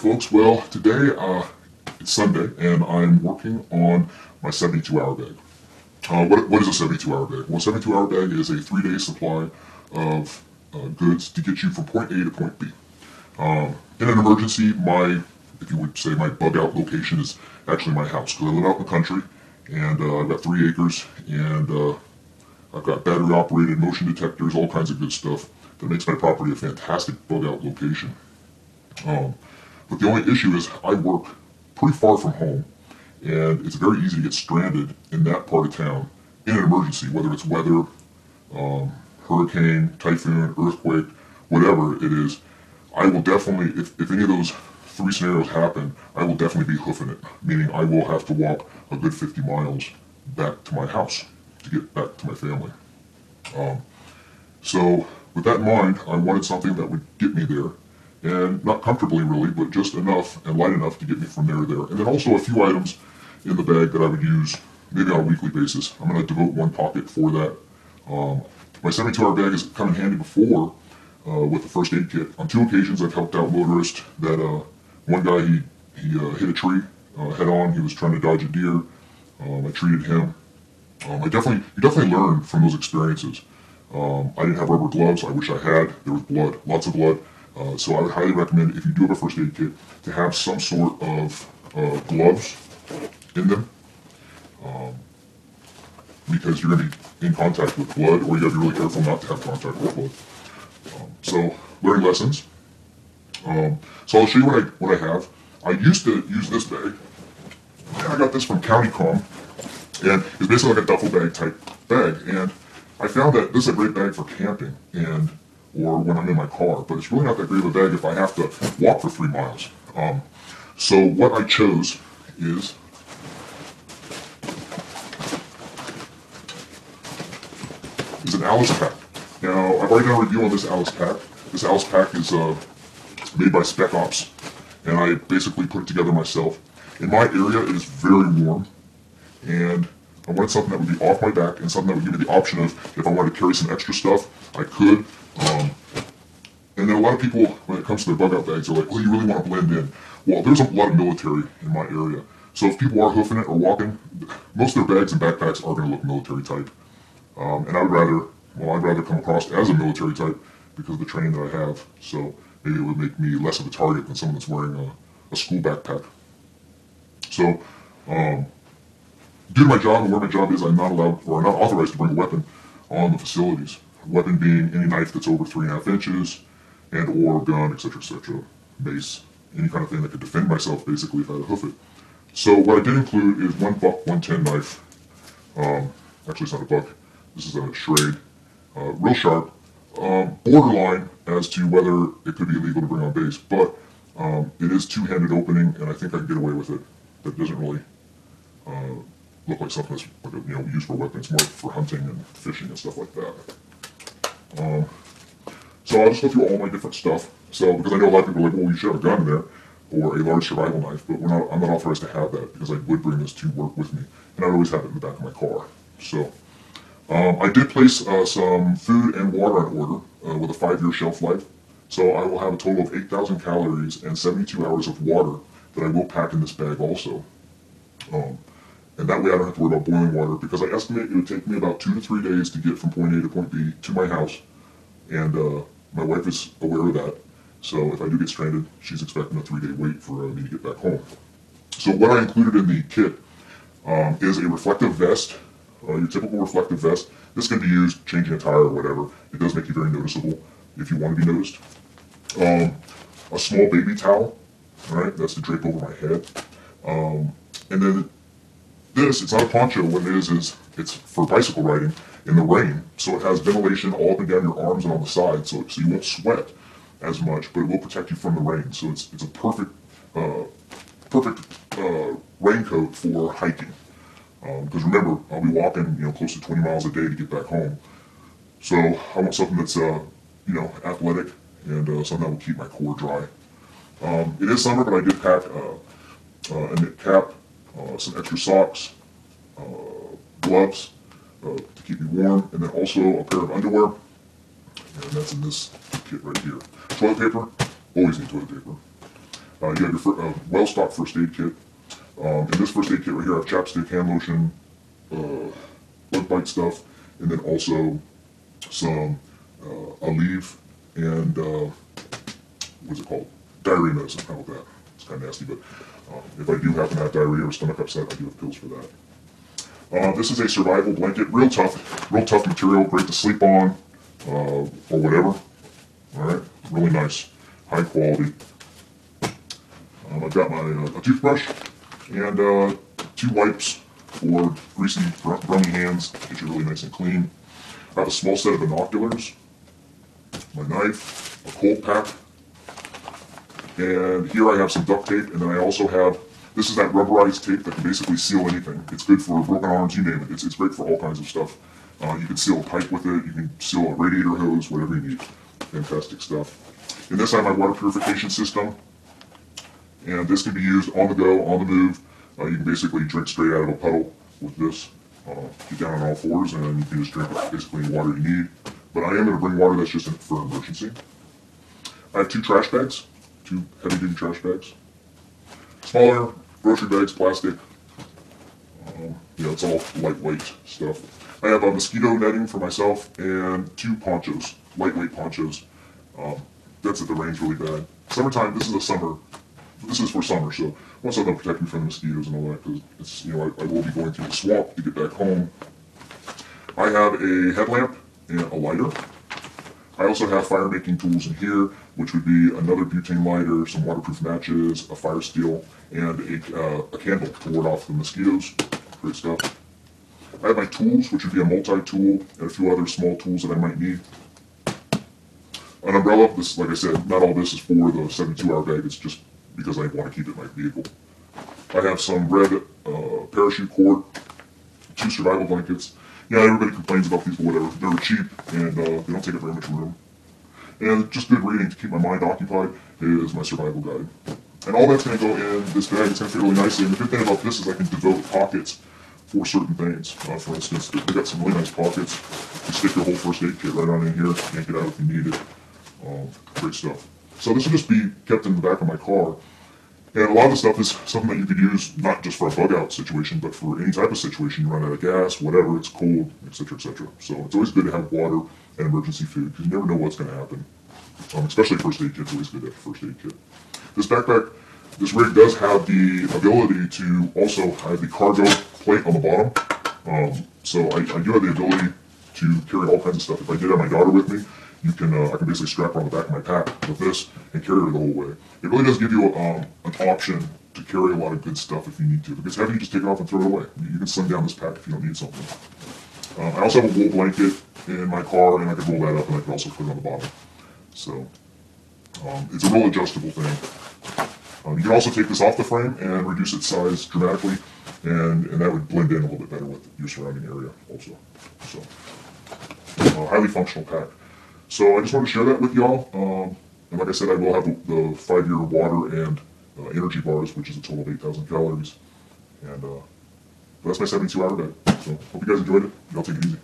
Alright folks, well today it's Sunday and I'm working on my 72-hour bag. What is a 72-hour bag? Well, a 72-hour bag is a 3-day supply of goods to get you from point A to point B. In an emergency, if you would say my bug out location is actually my house, because I live out in the country and I've got 3 acres and I've got battery operated motion detectors, all kinds of good stuff that makes my property a fantastic bug out location. But the only issue is I work pretty far from home, and it's very easy to get stranded in that part of town in an emergency, whether it's weather, hurricane, typhoon, earthquake, whatever it is. I will definitely, if any of those 3 scenarios happen, I will definitely be hoofing it, meaning I will have to walk a good 50 miles back to my house to get back to my family. So with that in mind, I wanted something that would get me there, and not comfortably really, but just enough and light enough to get me from there to there. And then also a few items in the bag that I would use maybe on a weekly basis. I'm going to devote one pocket for that. My 72-hour bag has come in handy before with the first aid kit. On 2 occasions I've helped out motorists that one guy, he hit a tree head on. He was trying to dodge a deer. I treated him. You definitely learn from those experiences. I didn't have rubber gloves. I wish I had. There was blood, lots of blood. So I would highly recommend, if you do have a first aid kit, to have some sort of gloves in them, because you're going to be in contact with blood, or you have to be really careful not to have contact with blood. So learning lessons. So I'll show you what I have. I used to use this bag, and I got this from CountyCom, and it's basically like a duffel bag type bag, and I found that this is a great bag for camping or when I'm in my car, but it's really not that great of a bag if I have to walk for 3 miles. So what I chose is an Alice pack. Now, I've already done a review on this Alice pack. This Alice pack is made by Spec Ops, and I basically put it together myself. In my area, it is very warm, and I wanted something that would be off my back and something that would give me the option of, if I wanted to carry some extra stuff, I could. And then a lot of people, when it comes to their bug out bags, are like, well, you really want to blend in. Well, there's a lot of military in my area. So if people are hoofing it or walking, most of their bags and backpacks are going to look military type. And I'd rather come across as a military type because of the training that I have. So maybe it would make me less of a target than someone that's wearing a school backpack. So, due to my job and where my job is, I'm not allowed or not authorized to bring a weapon on the facilities. A weapon being any knife that's over 3.5 inches, and or gun, etc., mace, any kind of thing that could defend myself basically if I had to hoof it. So what I did include is 1 buck 110 knife. Actually, it's not a buck. This is a Schrade, real sharp. Borderline as to whether it could be illegal to bring on base, but it is 2-handed opening, and I think I can get away with it. That doesn't really look like something that's like used for weapons. It's more for hunting and fishing and stuff like that. So I'll just go through all my different stuff. So because I know a lot of people are like, well, you should have a gun in there or a large survival knife, but I'm not authorized to have that because I would bring this to work with me, and I'd always have it in the back of my car. So I did place some food and water on order with a 5-year shelf life. So I will have a total of 8,000 calories and 72 hours of water that I will pack in this bag also. And that way I don't have to worry about boiling water, because I estimate it would take me about 2 to 3 days to get from point A to point B to my house. And my wife is aware of that. So if I do get stranded, she's expecting a 3-day wait for me to get back home. So what I included in the kit is a reflective vest, your typical reflective vest. This can be used changing a tire or whatever. It does make you very noticeable if you want to be noticed. A small baby towel, all right, that's to drape over my head. And then it's not a poncho. What it is it's for bicycle riding in the rain. So it has ventilation all up and down your arms and on the side, so you won't sweat as much, but it will protect you from the rain. So it's a perfect raincoat for hiking. Because remember, I'll be walking close to 20 miles a day to get back home. So I want something that's athletic and something that will keep my core dry. It is summer, but I did pack a knit cap, some extra socks, gloves to keep me warm, and then also a pair of underwear, and that's in this kit right here. Toilet paper, always need toilet paper. You have your well-stocked first aid kit. In this first aid kit right here, I have chapstick, hand lotion, bug bite stuff, and then also some Aleve and what's it called? Diarrhea medicine. How about that? It's kind of nasty, but if I do happen to have diarrhea or stomach upset, I do have pills for that. This is a survival blanket, real tough material, great to sleep on or whatever. All right, really nice, high quality. I've got my a toothbrush and 2 wipes for greasy, brummy hands, get you really nice and clean. I have a small set of binoculars, my knife, a cold pack, and here I have some duct tape, and then I also have, this is that rubberized tape that can basically seal anything. It's good for broken arms, you name it. It's great for all kinds of stuff. You can seal a pipe with it, you can seal a radiator hose, whatever you need. Fantastic stuff. In this I have my water purification system, and this can be used on the go, on the move. You can basically drink straight out of a puddle with this. Get down on all fours and you can just drink basically any water you need. But I am going to bring water that's just for an emergency. I have 2 trash bags, 2 heavy-duty trash bags. Smaller grocery bags, plastic. It's all lightweight stuff. I have a mosquito netting for myself and 2 ponchos, lightweight ponchos. That's if the rain's really bad. Summertime, this is for summer, so also they'll protect me from the mosquitoes and all that, because it's, I will be going through the swamp to get back home. I have a headlamp and a lighter. I also have fire-making tools in here, which would be another butane lighter, some waterproof matches, a fire steel, and a candle to ward off the mosquitoes. Great stuff. I have my tools, which would be a multi-tool, and a few other small tools that I might need. An umbrella. This, like I said, not all this is for the 72-hour bag. It's just because I want to keep it in my vehicle. I have some red parachute cord, 2 survival blankets. Yeah, everybody complains about these, but whatever. They're cheap, and they don't take up very much room. And just good reading to keep my mind occupied is my survival guide. And all that's going to go in this bag. It's going to fit really nicely. And the good thing about this is I can devote pockets for certain things. For instance, they've got some really nice pockets. You stick your whole first aid kit right on in here. Yank it out if you need it. Great stuff. So this will just be kept in the back of my car. And a lot of the stuff is something that you could use not just for a bug out situation, but for any type of situation. You run out of gas, whatever, it's cold, etc., etc. So it's always good to have water and emergency food, because you never know what's going to happen. Especially first aid kit's always good to have a first aid kit. This backpack, this rig does have the ability to also have the cargo plate on the bottom. So I do have the ability to carry all kinds of stuff. If I did have my daughter with me, I can basically strap her on the back of my pack with this and carry her the whole way. It really does give you an option to carry a lot of good stuff if you need to. If it's heavy, you just take it off and throw it away. You can slim down this pack if you don't need something. I also have a wool blanket in my car, and I can roll that up, and I can also put it on the bottom. So it's a real adjustable thing. You can also take this off the frame and reduce its size dramatically, and that would blend in a little bit better with your surrounding area also. So highly functional pack. So I just want to share that with y'all. And like I said, I will have the 5-year water and energy bars, which is a total of 8,000 calories. And that's my 72-hour bag. So hope you guys enjoyed it. Y'all take it easy.